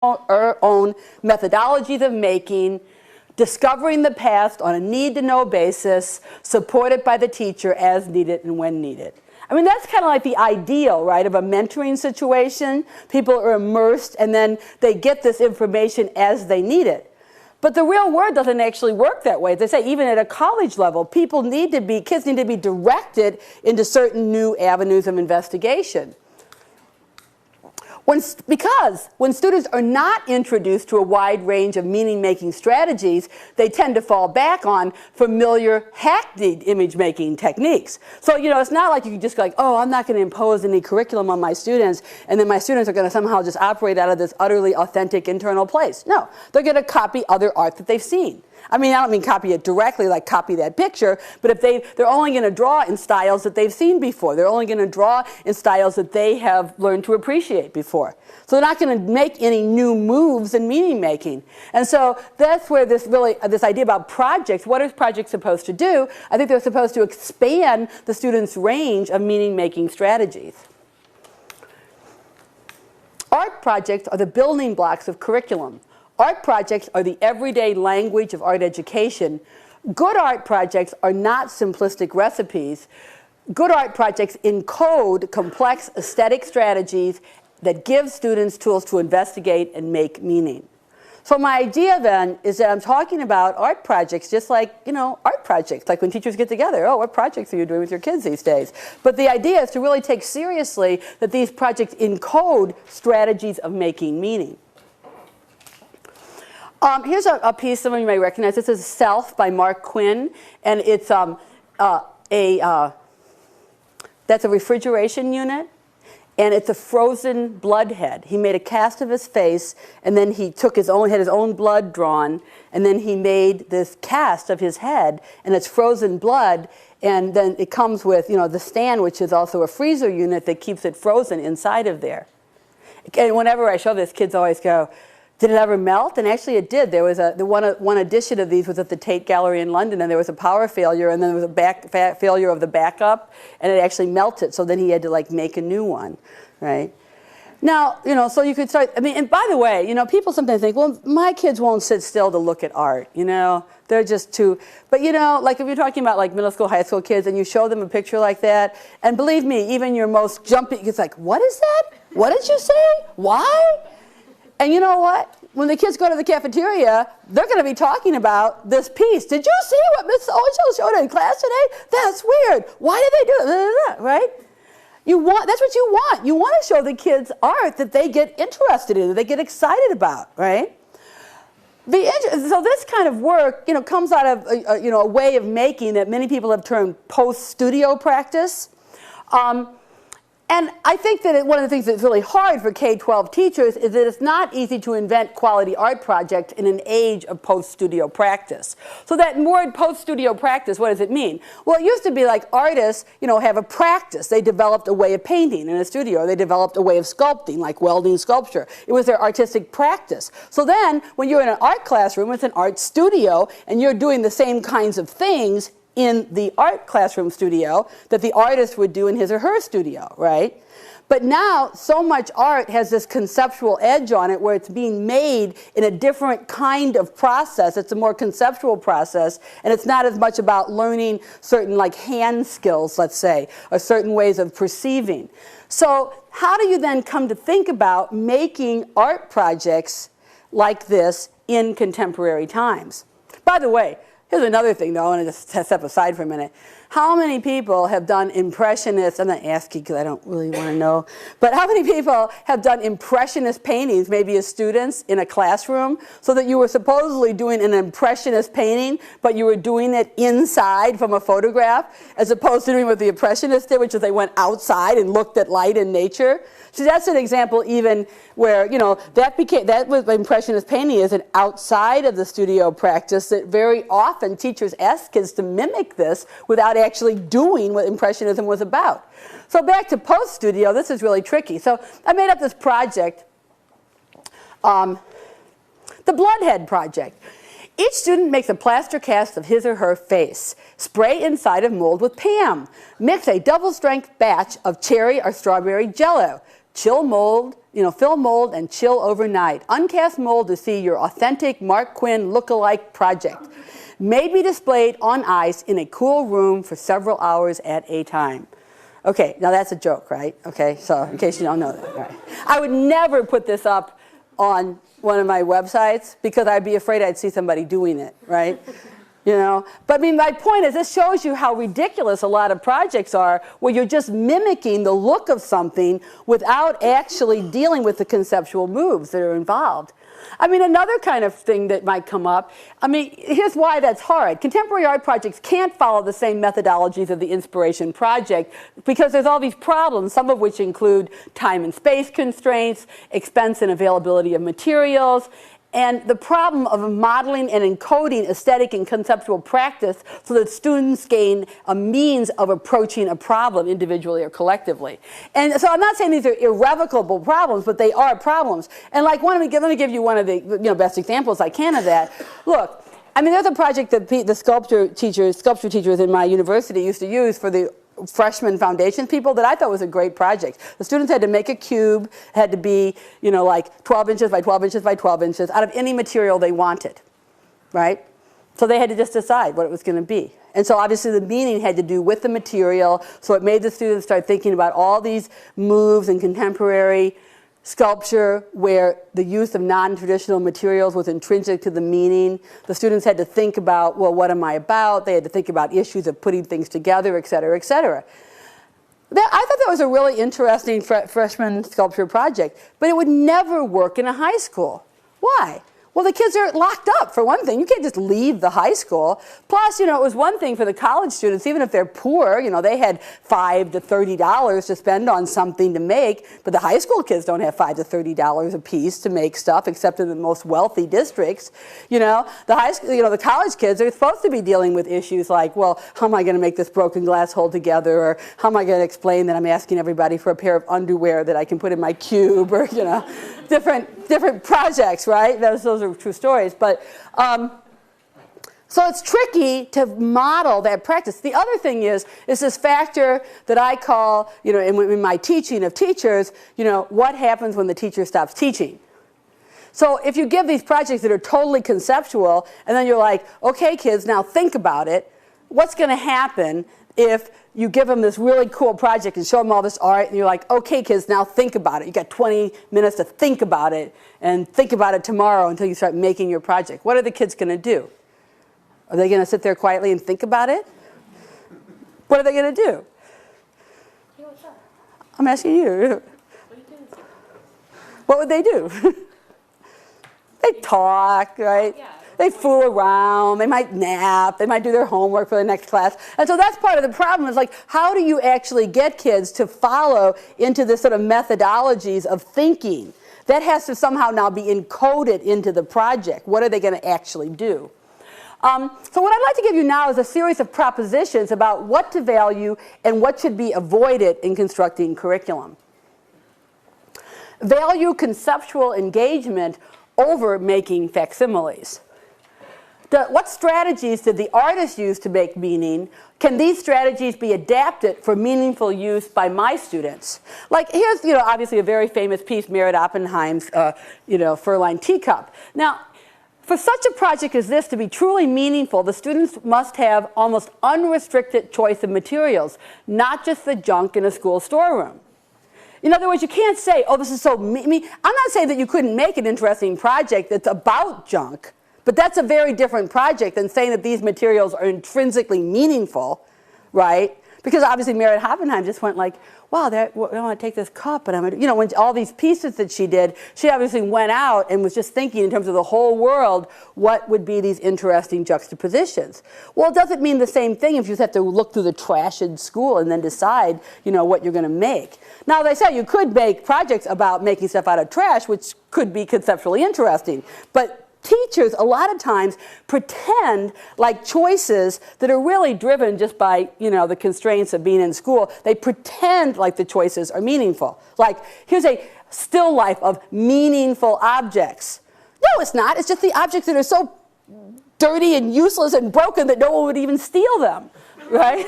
own methodologies of making, discovering the past on a need-to-know basis, supported by the teacher as needed and when needed. I mean, that's kind of like the ideal, right, of a mentoring situation. People are immersed and then they get this information as they need it. But the real world doesn't actually work that way. As I say, even at a college level, kids need to be directed into certain new avenues of investigation. Because when students are not introduced to a wide range of meaning-making strategies, they tend to fall back on familiar hackneyed image-making techniques. So, you know, it's not like you can just go like, oh, I'm not going to impose any curriculum on my students, and then my students are going to somehow just operate out of this utterly authentic internal place. No, they're going to copy other art that they've seen. I mean, I don't mean copy it directly, like copy that picture, but if they're only going to draw in styles that they've seen before. They're only going to draw in styles that they have learned to appreciate before. So they're not going to make any new moves in meaning making. And so that's where this idea about projects, what are projects supposed to do? I think they're supposed to expand the students' range of meaning making strategies. Art projects are the building blocks of curriculum. Art projects are the everyday language of art education. Good art projects are not simplistic recipes. Good art projects encode complex aesthetic strategies that give students tools to investigate and make meaning. So my idea then is that I'm talking about art projects just like, you know, art projects, like when teachers get together. Oh, what projects are you doing with your kids these days? But the idea is to really take seriously that these projects encode strategies of making meaning. Here's a piece some of you may recognize. This is Self by Mark Quinn, and it's that's a refrigeration unit, and it's a frozen blood head. He made a cast of his face, and then he took had his own blood drawn, and then he made this cast of his head, and it's frozen blood, and then it comes with, you know, the stand, which is also a freezer unit that keeps it frozen inside of there. And whenever I show this, kids always go, did it ever melt? And actually it did. There was one edition of these was at the Tate Gallery in London, and there was a power failure, and then there was a failure of the backup, and it actually melted. So then he had to like make a new one, right? Now, you know, so you could start, I mean, and by the way, you know, people sometimes think, well, my kids won't sit still to look at art, you know, they're just too, but you know, like if you're talking about like middle school, high school kids, and you show them a picture like that, and believe me, even your most jumpy, it's like, what is that? What did you say? Why? And you know what? When the kids go to the cafeteria, they're going to be talking about this piece. Did you see what Miss So-and-so showed in class today? That's weird. Why did they do it? Right? That's what you want. You want to show the kids art that they get interested in, that they get excited about, right? So this kind of work, you know, comes out of a way of making that many people have termed post-studio practice. And I think that one of the things that's really hard for K-12 teachers is that it's not easy to invent quality art projects in an age of post-studio practice. So that word post-studio practice, what does it mean? Well, it used to be like artists, you know, have a practice. They developed a way of painting in a studio. They developed a way of sculpting, like welding sculpture. It was their artistic practice. So then, when you're in an art classroom, it's an art studio, and you're doing the same kinds of things in the art classroom studio that the artist would do in his or her studio, right? But now, so much art has this conceptual edge on it where it's being made in a different kind of process. It's a more conceptual process, and it's not as much about learning certain like hand skills, let's say, or certain ways of perceiving. So how do you then come to think about making art projects like this in contemporary times? By the way, here's another thing, though, I want to just step aside for a minute. How many people have done impressionist, I'm not asking because I don't really want to know, but how many people have done impressionist paintings, maybe as students in a classroom, so that you were supposedly doing an impressionist painting, but you were doing it inside from a photograph, as opposed to doing what the impressionists did, which is they went outside and looked at light and nature? So that's an example even where, you know, that was impressionist painting is an outside of the studio practice that very often teachers ask kids to mimic this without actually doing what impressionism was about. So back to post-studio, this is really tricky. So I made up this project, the Bloodhead Project. Each student makes a plaster cast of his or her face. Spray inside of mold with Pam. Mix a double-strength batch of cherry or strawberry jello. Chill mold, fill mold and chill overnight. Uncast mold to see your authentic Mark Quinn look-alike project. May be displayed on ice in a cool room for several hours at a time. Okay, now that's a joke, right? Okay, so in case you don't know that. All right. I would never put this up on one of my websites because I'd be afraid I'd see somebody doing it, right? But I mean, my point is this shows you how ridiculous a lot of projects are where you're just mimicking the look of something without actually dealing with the conceptual moves that are involved. I mean, another kind of thing that might come up, I mean, here's why that's hard. Contemporary art projects can't follow the same methodologies of the Inspiration Project because there's all these problems, some of which include time and space constraints, expense and availability of materials, and the problem of modeling and encoding aesthetic and conceptual practice so that students gain a means of approaching a problem individually or collectively. And so I'm not saying these are irrevocable problems, but they are problems. And like let me give you one of the best examples I can of that. Look, I mean, there's a project that the sculpture teachers in my university used to use for the freshman foundation people that I thought was a great project. The students had to make a cube, had to be, like 12 inches by 12 inches by 12 inches out of any material they wanted, right? So they had to just decide what it was going to be. And so obviously the meaning had to do with the material, so it made the students start thinking about all these moves in contemporary sculpture where the use of non-traditional materials was intrinsic to the meaning. The students had to think about, well, what am I about? They had to think about issues of putting things together, et cetera, et cetera. I thought that was a really interesting freshman sculpture project, but it would never work in a high school. Why? Well, the kids are locked up, for one thing. You can't just leave the high school. Plus, it was one thing for the college students, even if they're poor, they had $5 to $30 to spend on something to make, but the high school kids don't have $5 to $30 a piece to make stuff, except in the most wealthy districts. The college kids are supposed to be dealing with issues like, well, how am I going to make this broken glass hold together, or how am I going to explain that I'm asking everybody for a pair of underwear that I can put in my cube, or, different projects, right? Those are true stories. But so it's tricky to model that practice. The other thing is this factor that I call, in my teaching of teachers, what happens when the teacher stops teaching? So if you give these projects that are totally conceptual, and then you're like, okay, kids, now think about it. What's going to happen if you give them this really cool project and show them all this art, and you're like, okay, kids, now think about it. You got 20 minutes to think about it, and think about it tomorrow until you start making your project. What are the kids going to do? Are they going to sit there quietly and think about it? What are they going to do? I'm asking you. What would they do? They talk, right? Yeah. They fool around, they might nap, they might do their homework for the next class. And so that's part of the problem is like, how do you actually get kids to follow into this sort of methodologies of thinking? That has to somehow now be encoded into the project. What are they going to actually do? So what I'd like to give you now is a series of propositions about what to value and what should be avoided in constructing curriculum. Value conceptual engagement over making facsimiles. What strategies did the artist use to make meaning? Can these strategies be adapted for meaningful use by my students? Like here's, obviously a very famous piece, Merritt Oppenheim's, Furline Teacup. Now, for such a project as this to be truly meaningful, the students must have almost unrestricted choice of materials, not just the junk in a school storeroom. In other words, you can't say, oh, this is so I'm not saying that you couldn't make an interesting project that's about junk, but that's a very different project than saying that these materials are intrinsically meaningful, right? Because obviously Merritt Oppenheim just went like, wow, I want to take this cup, and I'm going to, when all these pieces that she did, she obviously went out and was just thinking in terms of the whole world, what would be these interesting juxtapositions? Well, it doesn't mean the same thing if you just have to look through the trash in school and then decide, what you're going to make. Now, as I said, you could make projects about making stuff out of trash, which could be conceptually interesting, but teachers a lot of times pretend like choices that are really driven just by the constraints of being in school. They pretend like the choices are meaningful. Like here's a still life of meaningful objects. No, it's not. It's just the objects that are so dirty and useless and broken that no one would even steal them, right?